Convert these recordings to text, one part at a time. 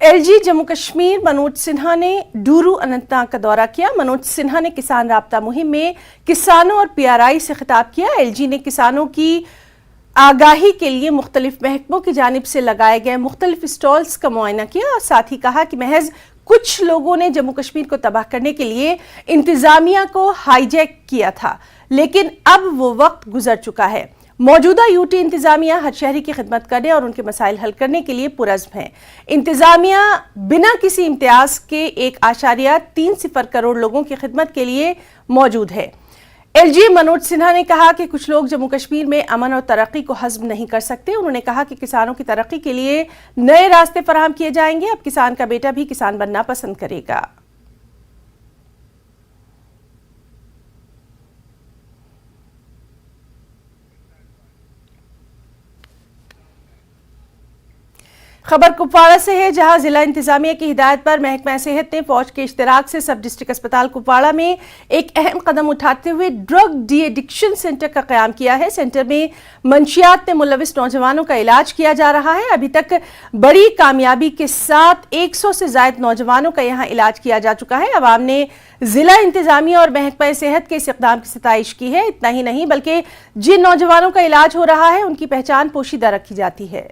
LG Jammu Kashmir Manoj Sinha ने डूरू अनंतनाग का दौरा किया। मनोज सिन्हा ने किसान राब्ता मुहिम में किसानों और PRI से खिताब किया। LG ने किसानों की आगाही के लिए मुख्तलिफ महकमों की जानिब से लगाए गए मुख्तलिफ स्टॉल्स का मुआयना किया और साथ ही कहा कि महज कुछ लोगों ने जम्मू कश्मीर को तबाह करने के लिए इंतजामिया को हाईजैक किया था, लेकिन अब वो वक्त गुजर चुका है। मौजूदा यूटी इंतजामिया हर शहरी की खिदमत करने और उनके मसाइल हल करने के लिए पुरज़्म है। इंतजामिया बिना किसी इम्तियाज के 1.30 करोड़ लोगों की खिदमत के लिए मौजूद है। LG मनोज सिन्हा ने कहा कि कुछ लोग जम्मू कश्मीर में अमन और तरक्की को हज़म नहीं कर सकते। उन्होंने कहा कि किसानों की तरक्की के लिए नए रास्ते फराहम किए जाएंगे। अब किसान का बेटा भी किसान बनना पसंद करेगा। खबर कुपवाड़ा से है, जहां जिला इंतजामिया की हिदायत पर महकमा सेहत ने फौज के इश्तिराक से सब डिस्ट्रिक्ट अस्पताल कुपवाड़ा में एक अहम कदम उठाते हुए ड्रग डी एडिक्शन सेंटर का क़याम किया है। सेंटर में मंशियात में मुलविस नौजवानों का इलाज किया जा रहा है। अभी तक बड़ी कामयाबी के साथ 100 से ज़ायद नौजवानों का यहाँ इलाज किया जा चुका है। अवाम ने जिला इंतजामिया और महकमा सेहत के इस इक़दाम की सताइश की है। इतना ही नहीं बल्कि जिन नौजवानों का इलाज हो रहा है उनकी पहचान पोशीदा रखी जाती है।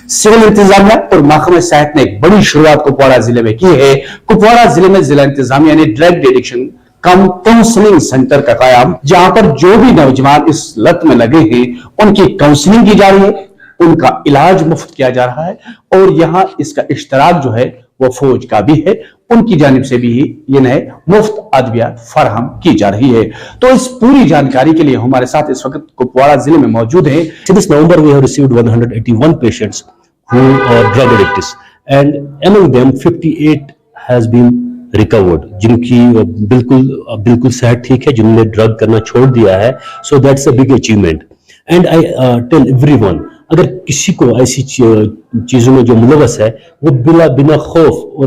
सिविल इंतजामिया और महकमा सेहत ने एक बड़ी शुरुआत कुपवाड़ा जिले में की है। कुपवाड़ा जिले में जिला इंतजामिया ने ड्रग एडिक्शन कम काउंसलिंग सेंटर का कायम, जहां पर जो भी नौजवान इस लत में लगे हैं उनकी काउंसलिंग की जा रही है, उनका इलाज मुफ्त किया जा रहा है और यहाँ इसका इश्तराक जो है वो फौज का भी है, उनकी जानिब से भी ये नए मुफ्त अद्वियात फराहम की जा रही है। तो इस पूरी जानकारी के लिए हमारे साथ इस वक्त कुपवाड़ा जिले में मौजूद है। This November we have received 181 patients who are drug addicts and among them 58 has been recovered, जिनकी बिल्कुल सेहत ठीक है, जिन्होंने ड्रग करना छोड़ दिया है। So that's a big achievement and I tell everyone, अगर किसी को ऐसी चीजों में जो मुलवस है वो बिना खौफ और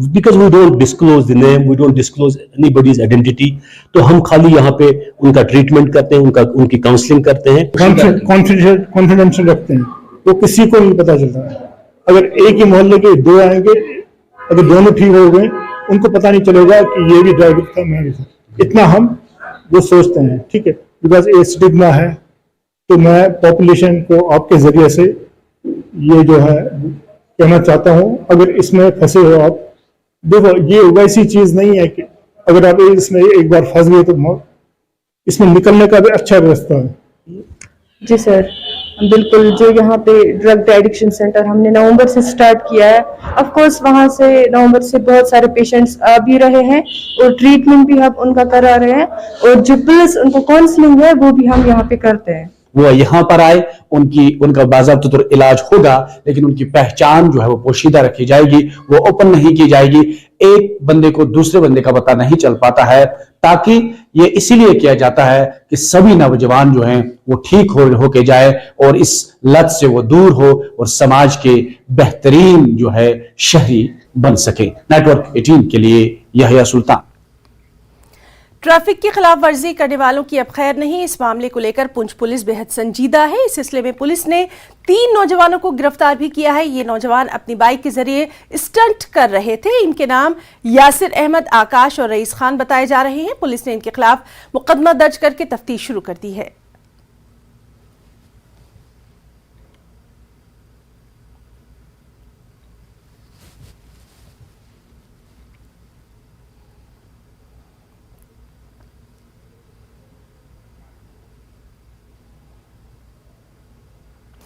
because we don't disclose the name, we don't disclose anybody's identity, तो हम खाली यहाँ पे उनका ट्रीटमेंट करते हैं, उनकी काउंसलिंग करते हैं, कॉन्फिडेंशियल रखते हैं, वो किसी को नहीं पता चलता है। अगर एक ही मोहल्ले के दो आएंगे, अगर दोनों ठीक हो गए उनको पता नहीं चलेगा कि ये भी ड्राइवर था, मैं भी था। इतना हम वो सोचते हैं, ठीक है, बिकॉज ये स्टिग्मा है। तो मैं पॉपुलेशन को आपके जरिए से ये जो है कहना चाहता हूँ, अगर इसमें फंसे हो आप, देखो ये वैसी चीज नहीं है कि अगर आप इसमें एक बार फंस गए तो इसमें निकलने का भी अच्छा रास्ता है। जी सर, बिल्कुल। जो यहाँ पे ड्रग एडिक्शन सेंटर हमने नवंबर से स्टार्ट किया है, ऑफ कोर्स वहाँ से नवंबर से बहुत सारे पेशेंट्स आ भी रहे हैं और ट्रीटमेंट भी हम उनका करा रहे हैं और जो प्लस उनको काउंसलिंग है वो भी हम यहाँ पे करते हैं। वो यहाँ पर आए, उनका बाज़ाब्ता तौर इलाज होगा, लेकिन उनकी पहचान जो है वो पोशीदा रखी जाएगी, वो ओपन नहीं की जाएगी। एक बंदे को दूसरे बंदे का पता नहीं चल पाता है, ताकि ये इसीलिए किया जाता है कि सभी नौजवान जो हैं वो ठीक होके जाए और इस लत से वो दूर हो और समाज के बेहतरीन जो है शहरी बन सके। नेटवर्क 18 के लिए यहया सुल्तान। ट्रैफिक की खिलाफ वर्जी करने वालों की अब खैर नहीं। इस मामले को लेकर पुंछ पुलिस बेहद संजीदा है। इस सिलसिले में पुलिस ने 3 नौजवानों को गिरफ्तार भी किया है। ये नौजवान अपनी बाइक के जरिए स्टंट कर रहे थे। इनके नाम यासिर अहमद, आकाश और रईस खान बताए जा रहे हैं। पुलिस ने इनके खिलाफ मुकदमा दर्ज करके तफ्तीश शुरू कर दी है।